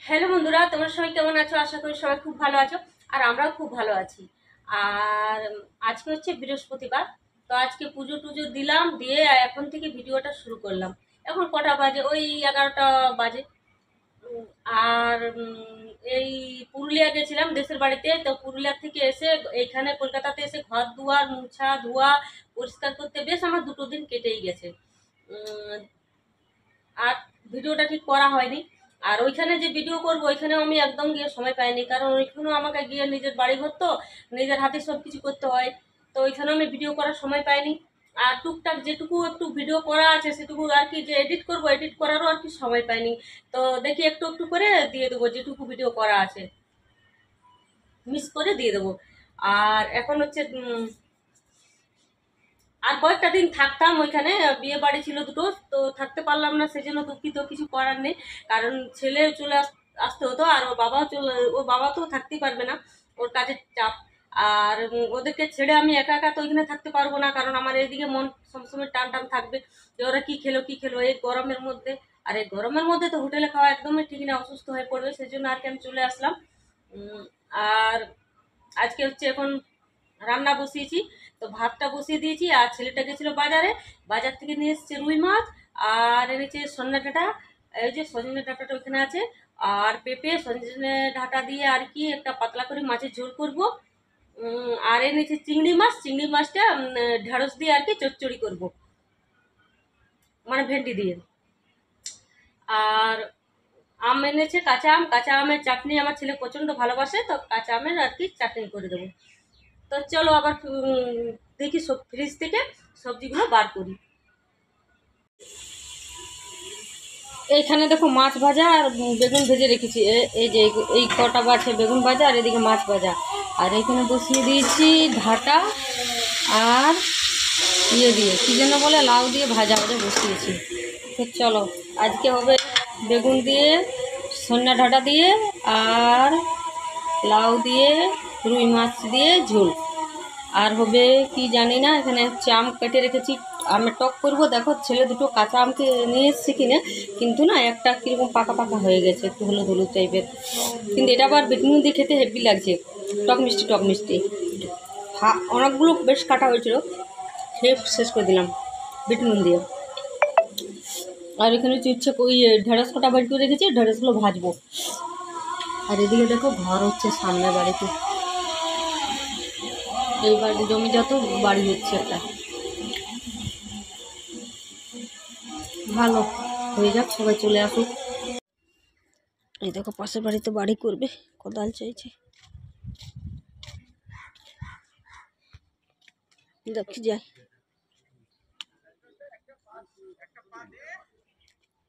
Hello বন্ধুরা, তোমরা সবাই কেমন আছো? আশা করি সবাই খুব ভালো আছো, আর আমরাও খুব ভালো আছি। আর আজকে হচ্ছে বৃহস্পতিবার, তো আজকে পুজো টুজো দিলাম, দিয়ে এখন থেকে ভিডিওটা শুরু করলাম। এখন কটা বাজে? ওই 11টা বাজে। আর এই পুরুলিয়া গেছিলাম দেশের বাড়িতে, তো পুরুলিয়া থেকে এসে এইখানে কলকাতাতে এসে ঘর দুয়ার মুছা ধোয়া পরিষ্কার করতে বেশ আমার 2 দিন কেটেই গেছে। আর ভিডিওটা ঠিক করা হয়নি। আর ওইখানে যে ভিডিও করবো ওইখানেও আমি একদম গিয়ে সময় পাইনি, কারণ ওইখানেও আমাকে গিয়ে নিজের বাড়ি ঘর তো নিজের হাতে সব কিছু করতে হয়, তো ওইখানেও আমি ভিডিও করার সময় পাইনি। আর টুকটাক যেটুকু একটু ভিডিও করা আছে সেটুকু আর কি, যে এডিট করবো এডিট করারও আর কি সময় পাইনি। তো দেখি একটু একটু করে দিয়ে দেবো, যেটুকু ভিডিও করা আছে মিস করে দিয়ে দেবো। আর এখন হচ্ছে আর কয়েকটা দিন থাকতাম ওইখানে, বিয়ে বাড়ি ছিল দুটো, তো থাকতে পারলাম না, সেজন্য দুঃখিত, কিছু করার নেই। কারণ ছেলে চলে আসতে হতো, আর ওর বাবা তো থাকতেই পারবে না, ওর কাজের চাপ। আর ওদেরকে ছেড়ে আমি একা একা তো ওইখানে থাকতে পারবো না, কারণ আমার এইদিকে মন সবসময় টান টান থাকবে যে ওরা কি খেলো এই গরমের মধ্যে। আর এই গরমের মধ্যে তো হোটেলে খাওয়া একদমই ঠিক না, অসুস্থ হয়ে পড়বে, সেজন্য আর কি আমি চলে আসলাম। আর আজকে হচ্ছে এখন রান্না বসিয়েছি, তো ভাতটা বসিয়ে দিয়েছি। আর ছেলেটা গেছিলো বাজারে, বাজার থেকে নিয়ে এসছে রুই মাছ, আর এনেছে সজনে ডাঁটা। এই যে সজনে ডাঁটাটা ওইখানে আছে, আর পেঁপে সজনে ডাঁটা দিয়ে আর কি একটা পাতলা করে মাছের ঝোল করব। আর এনেছে চিংড়ি মাছটা ঢেঁড়স দিয়ে আর কি চচ্চড়ি করব, মানে ভেন্ডি দিয়ে। আর আম এনেছে, কাঁচা আমের চাটনি আমার ছেলে প্রচণ্ড ভালোবাসে, তো কাঁচা আমের আর কি চাটনি করে দেবো। তো চলো আবার দেখি সব ফ্রিজ থেকে সবজিগুলো বার করি। এইখানে দেখো মাছ ভাজা আর বেগুন ভেজে রেখেছি। এই যে এই কটা আছে বেগুন ভাজা, আর এদিকে মাছ ভাজা। আর এখানে বসিয়ে দিয়েছি ঢাটা আর দিয়ে কী যেন বলে লাউ দিয়ে ভাজা বসিয়েছি। তো চলো আজকে হবে বেগুন দিয়ে, সন্না ঢাটা দিয়ে, আর লাউ দিয়ে, রুই মাছ দিয়ে ঝোল। আর হবে কি জানি না, এখানে আম কেটে রেখেছি, আমের টক করবো। দেখো ছেলে দুটো কাঁচা আমকে নিয়ে এসেছি কিনে, কিন্তু না একটা কীরকম পাকা পাকা হয়ে গেছে, একটু হলুদ টাইপের, কিন্তু এটা আবার বেগুন দিয়ে খেতে হেভি লাগছে, টক মিষ্টি। অনেকগুলো বেশ কাটা হয়েছিল, খেয়ে শেষ করে দিলাম বিটনুন দিয়ে। আর এখানে হচ্ছে ওই ঢেঁড়স কটা বাড়ি করে রেখেছি, ঢেঁড়সগুলো ভাজবো। আর এদিকে দেখো ঘর হচ্ছে সামনে বাড়িতে, এই বাড়ি জমিজাত বাড়ি হচ্ছে একটা, ভালো হয়ে যাক, সবাই চলে আসুক। এই দেখো পাশের বাড়িতে বাড়ি করবে, কোদাল চাইছে, দেখি যাই।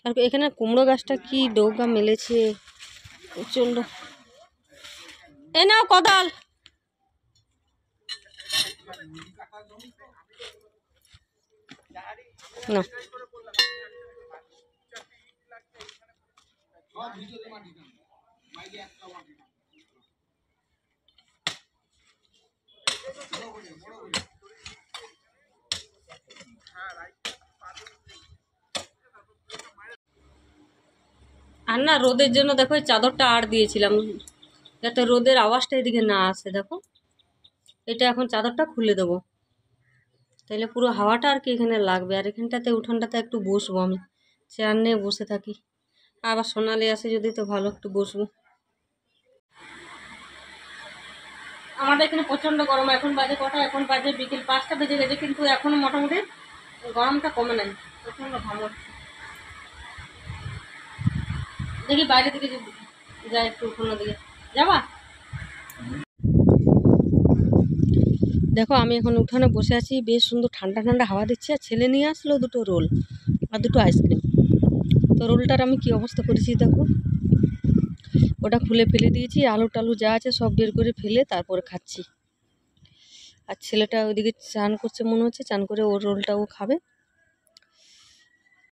আর এখানে কুমড়ো গাছটা কি ডৌকা মেলেছে প্রচণ্ড। এ নাও কোদাল, না আর না রোদের জন্য দেখো চাদরটা আর দিয়েছিলাম, যাতে রোদের আওয়াজটা এদিকে না আসে। দেখো এটা এখন চাদরটা খুলে দেবো, তাহলে পুরো হাওয়াটা আর কি এখানে লাগবে। আর এখানটাতে উঠানটাতে একটু বসবো, আমি চেয়ার নিয়ে বসে থাকি, আবার সোনালি আসে যদি তো ভালো, একটু বসবো। আমাদের এখানে প্রচণ্ড গরম, এখন বাজে কটা? এখন বাজে বিকেল 5টা বেজে গেছে, কিন্তু এখনও মোটামুটি গরমটা কমে নাই, প্রচণ্ড ঘাম হচ্ছে। দেখি বাইরের দিকে যাই, একটু কোনো দিকে যাবা। দেখো আমি এখন উঠানে বসে আছি, বেশ সুন্দর ঠান্ডা ঠান্ডা হাওয়া দিচ্ছে। আর ছেলে নিয়ে আসলো 2টো রোল আর 2টো আইসক্রিম। তো রোলটার আমি কি অবস্থা করেছি দেখো, ওটা খুলে ফেলে দিয়েছি, আলু টালু যা আছে সব বের করে ফেলে তারপরে খাচ্ছি। আর ছেলেটা ওইদিকে চান করছে মনে হচ্ছে, চান করে ওর রোলটা ও খাবে।